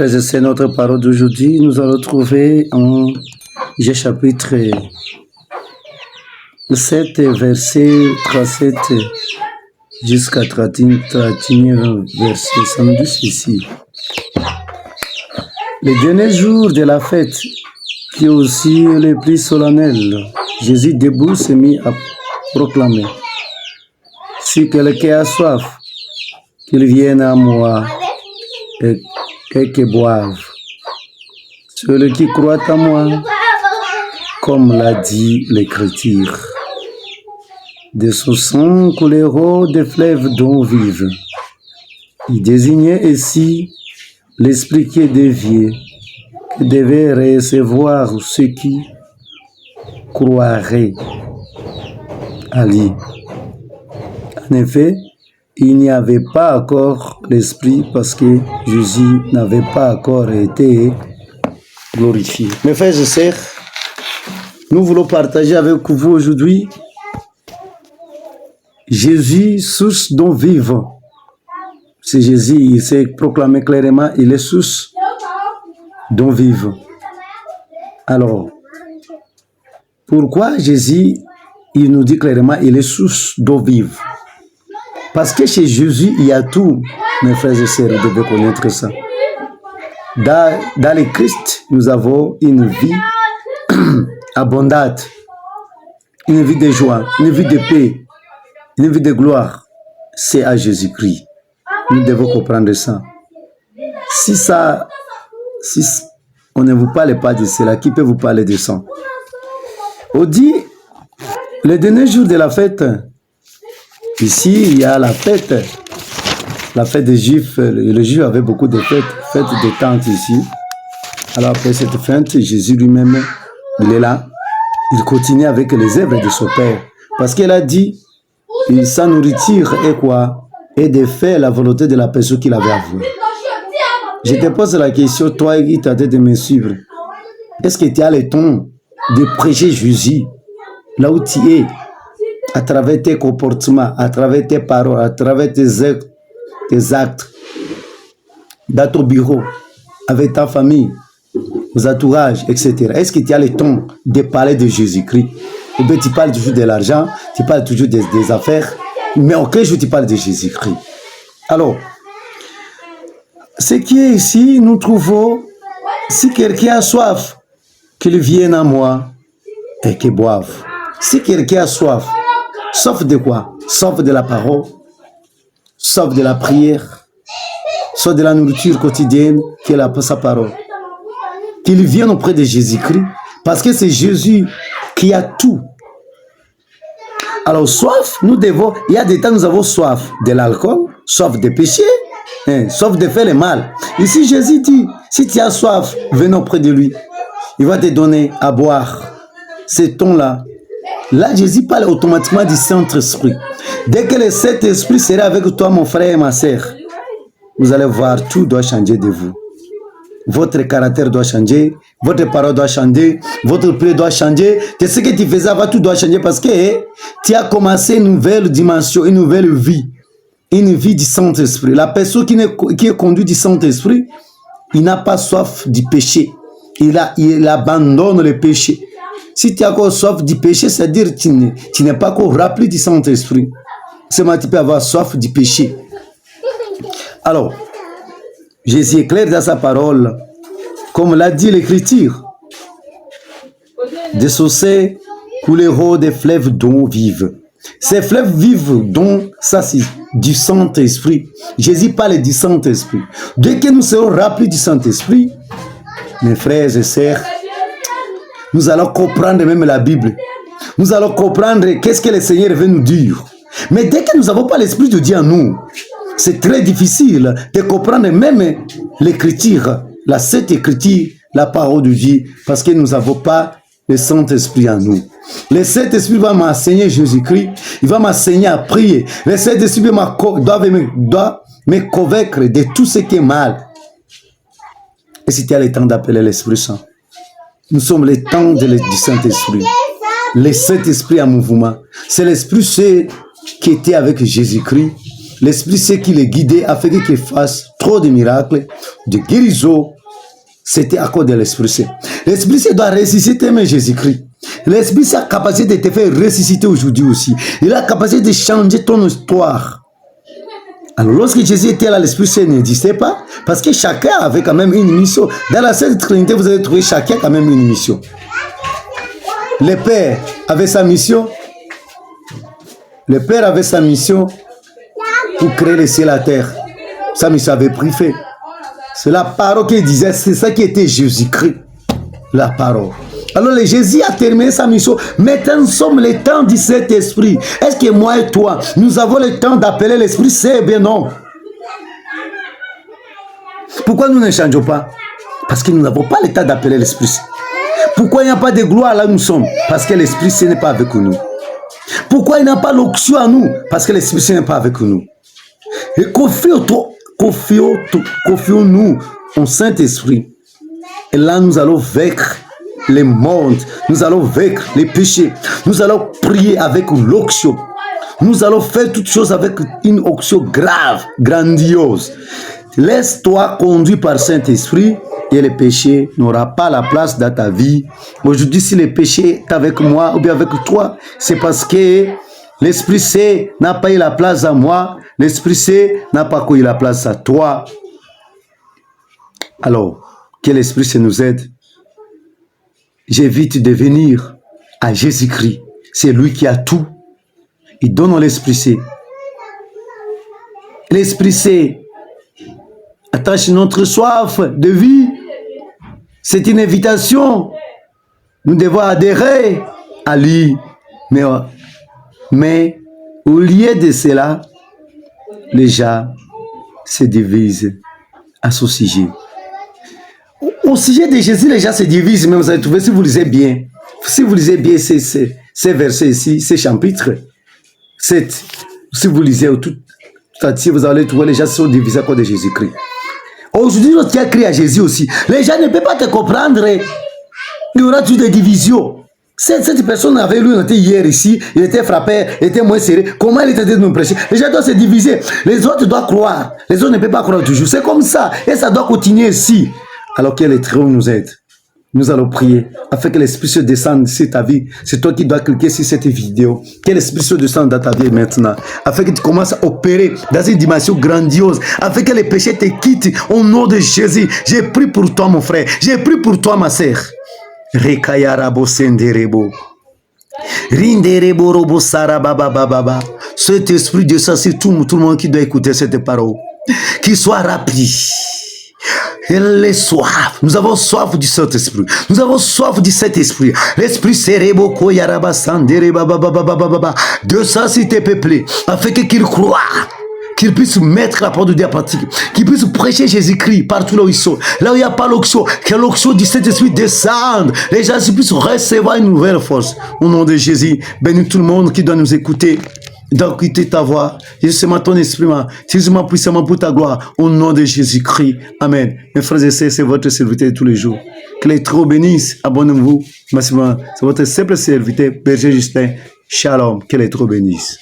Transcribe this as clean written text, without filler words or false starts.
C'est notre parole d'aujourd'hui. Nous allons trouver en Jean chapitre 7, verset 37 jusqu'à 31 verset. Ça nous dit ceci. Le dernier jour de la fête, qui est aussi le plus solennel, Jésus debout s'est mis à proclamer: si quelqu'un a soif, qu'il vienne à moi et qu'il boive. Celui qui croit en moi, comme l'a dit l'Écriture, de son sang couleront des fleuves d'eau vive. Il désignait ici l'esprit qui est dévié, qui devait recevoir ceux qui croiraient à lui. En effet, il n'y avait pas encore l'esprit parce que Jésus n'avait pas encore été glorifié. Mes frères et sœurs, nous voulons partager avec vous aujourd'hui Jésus, source d'eau vive. C'est Jésus, il s'est proclamé clairement, il est source d'eau vive. Alors, pourquoi Jésus, il nous dit clairement, il est source d'eau vive? Parce que chez Jésus, il y a tout, mes frères et sœurs, vous devez connaître ça. Dans le Christ, nous avons une vie abondante, une vie de joie, une vie de paix, une vie de gloire. C'est à Jésus-Christ. Nous devons comprendre ça. Si on ne vous parle pas de cela, qui peut vous parler de ça? On dit, le dernier jour de la fête, ici, il y a la fête des Juifs. Les Juifs avaient beaucoup de fêtes de tentes ici. Alors après cette fête, Jésus lui-même, il est là. Il continue avec les œuvres de son Père. Parce qu'il a dit, sa nourriture est quoi? Et de faire la volonté de la personne qu'il avait avouée. Je te pose la question, toi qui t'as de me suivre. Est-ce que tu as le temps de prêcher Jésus là où tu es? À travers tes comportements, à travers tes paroles, à travers tes actes, dans ton bureau, avec ta famille, vos entourages, etc. Est-ce que tu as le temps de parler de Jésus-Christ? Ou bien tu parles toujours de l'argent, tu parles toujours des affaires, mais aucun jour tu parles de Jésus-Christ. Alors, ce qui est ici, nous trouvons, si quelqu'un a soif, qu'il vienne à moi et qu'il boive. Si quelqu'un a soif, sauf de quoi? Sauf de la parole, sauf de la prière, sauf de la nourriture quotidienne, qui est sa parole. Qu'il vienne auprès de Jésus-Christ, parce que c'est Jésus qui a tout. Alors, soif, il y a des temps nous avons soif de l'alcool, soif de péché, soif de faire le mal. Ici, Jésus dit, si tu as soif, viens auprès de lui. Il va te donner à boire. C'est ton-là. Là, Jésus parle automatiquement du Saint-Esprit. Dès que le Saint-Esprit sera avec toi, mon frère et ma sœur, vous allez voir, tout doit changer de vous. Votre caractère doit changer, votre parole doit changer, votre prière doit changer. C'est ce que tu faisais avant, tout doit changer parce que tu as commencé une nouvelle dimension, une nouvelle vie. Une vie du Saint-Esprit. La personne qui est conduite du Saint-Esprit, il n'a pas soif du péché. Il abandonne le péché. Si tu as encore soif du péché, c'est-à-dire que tu n'es pas encore rappelé du Saint-Esprit. Seulement tu peux avoir soif du péché. Alors, Jésus est clair dans sa parole, comme l'a dit l'Écriture. Des sources couleront des fleuves d'eau vive. Ces fleuves vivent, dont ça c'est du Saint-Esprit. Jésus parle du Saint-Esprit. Dès que nous serons rappelés du Saint-Esprit, mes frères et sœurs, nous allons comprendre même la Bible. Nous allons comprendre qu'est-ce que le Seigneur veut nous dire. Mais dès que nous n'avons pas l'Esprit de Dieu en nous, c'est très difficile de comprendre même l'Écriture, la Sainte Écriture, la parole de Dieu, parce que nous n'avons pas le Saint-Esprit en nous. Le Saint-Esprit va m'enseigner Jésus-Christ, il va m'enseigner à prier. Le Saint-Esprit doit me convaincre de tout ce qui est mal. Et si tu as le temps d'appeler l'Esprit Saint, nous sommes le temps du Saint-Esprit. Le Saint-Esprit en mouvement. C'est l'Esprit qui était avec Jésus-Christ. l'Esprit Saint qui les guidait afin qu'ils fassent trop de miracles, de guérison. C'était à cause de l'Esprit Saint. L'Esprit Saint doit ressusciter même Jésus-Christ. L'Esprit Saint a la capacité de te faire ressusciter aujourd'hui aussi. Il a la capacité de changer ton histoire. Alors, lorsque Jésus était là, l'Esprit Saint n'existait pas, parce que chacun avait quand même une mission. Dans la Sainte Trinité, vous allez trouver chacun quand même une mission. Le Père avait sa mission. Le Père avait sa mission pour créer le ciel et la terre. Sa mission avait pris fait. C'est la parole qu'il disait, c'est ça qui était Jésus-Christ. La parole. Alors le Jésus a terminé sa mission. Maintenant nous sommes le temps du Saint-Esprit. Est-ce que moi et toi, nous avons le temps d'appeler l'Esprit Saint? Eh bien non. Pourquoi nous ne changeons pas? Parce que nous n'avons pas le temps d'appeler l'Esprit Saint. Pourquoi il n'y a pas de gloire là où nous sommes? Parce que l'Esprit Saint n'est pas avec nous. Pourquoi il n'y a pas l'onction à nous? Parce que l'Esprit Saint n'est pas avec nous. Et confions-nous au Saint-Esprit. Et là, nous allons vaincre le monde. Nous allons vaincre les péchés. Nous allons prier avec l'onction. Nous allons faire toutes choses avec une onction grave, grandiose. Laisse-toi conduire par Saint-Esprit et le péché n'aura pas la place dans ta vie. Aujourd'hui, si le péché est avec moi ou bien avec toi, c'est parce que l'Esprit Saint n'a pas eu la place à moi. L'Esprit Saint n'a pas eu la place à toi. Alors, que l'Esprit Saint nous aide. J'invite de venir à Jésus-Christ. C'est lui qui a tout. Il donne l'Esprit Saint. L'Esprit Saint attache notre soif de vie. C'est une invitation. Nous devons adhérer à lui. Mais au lieu de cela, les gens se divisent à ce sujet. Au sujet de Jésus, les gens se divisent, mais vous allez trouver, si vous lisez bien ces versets ici, ces chapitres, si vous lisez tout entier, vous allez trouver les gens sont divisés à cause de Jésus-Christ. Aujourd'hui, lorsque tu as crié à Jésus aussi, les gens ne peuvent pas te comprendre. Il y aura toujours des divisions. Cette personne avait lui, on était hier ici, il était frappé, il était moins serré. Comment il était de nous prêcher? Les gens doivent se diviser. Les autres doivent croire. Les autres ne peuvent pas croire toujours. C'est comme ça. Et ça doit continuer ici. Alors que les Très-Haut nous aide. Nous allons prier afin que l'Esprit se descende sur ta vie. C'est toi qui dois cliquer sur cette vidéo. Que l'Esprit se descende dans ta vie maintenant. Afin que tu commences à opérer dans une dimension grandiose. Afin que les péchés te quittent au nom de Jésus. J'ai prié pour toi mon frère. J'ai prié pour toi ma sœur. Rekayarabo senderebo. Rinderebo robo sarababababa. Cet esprit de ça, c'est tout le monde qui doit écouter cette parole. Qu'il soit rapide. Elle est soif. Nous avons soif du Saint-Esprit. Nous avons soif du Saint-Esprit. L'Esprit Serebo Koyaraba Sandereba Baba. De ça, s'il t'est peuplé. Afin qu'il croit. Qu'il puisse mettre la parole de Dieu à pratique. Qu'il puisse prêcher Jésus-Christ partout là où ils sont. Là où il n'y a pas l'onction. Que l'onction du Saint-Esprit descende. Les gens puissent recevoir une nouvelle force. Au nom de Jésus, bénis tout le monde qui doit nous écouter. D'écouter ta voix. Jésus, c'est ton esprit, utilise-moi puissamment pour ta gloire. Au nom de Jésus-Christ. Amen. Mes frères et sœurs, c'est votre serviteur de tous les jours. Que les Très-Hauts bénissent. Abonnez-vous. Massivement. C'est votre simple serviteur, Berger Justin. Shalom. Que les Très-Hauts bénissent.